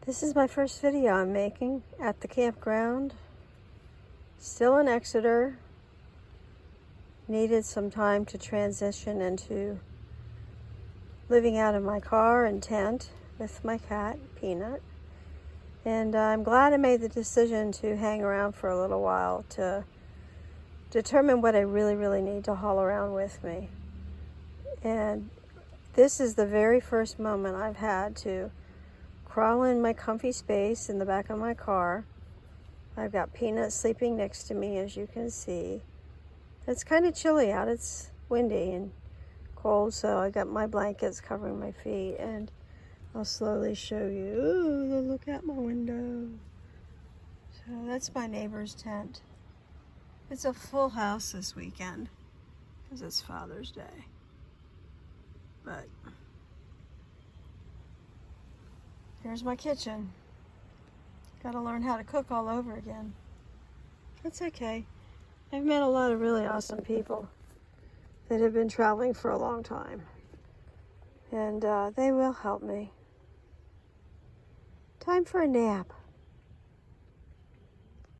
This is my first video I'm making at the campground. Still in Exeter. Needed some time to transition into living out of my car and tent with my cat, Peanut. And I'm glad I made the decision to hang around for a little while to determine what I really need to haul around with me. And this is the very first moment I've had to crawl in my comfy space in the back of my car. I've got Peanut sleeping next to me, as you can see. It's kind of chilly out. It's windy and cold, so I got my blankets covering my feet, and I'll slowly show you. Ooh, look out my window. So that's my neighbor's tent. It's a full house this weekend because it's Father's Day. But here's my kitchen. Gotta learn how to cook all over again. That's okay. I've met a lot of really awesome people that have been traveling for a long time. And they will help me. Time for a nap.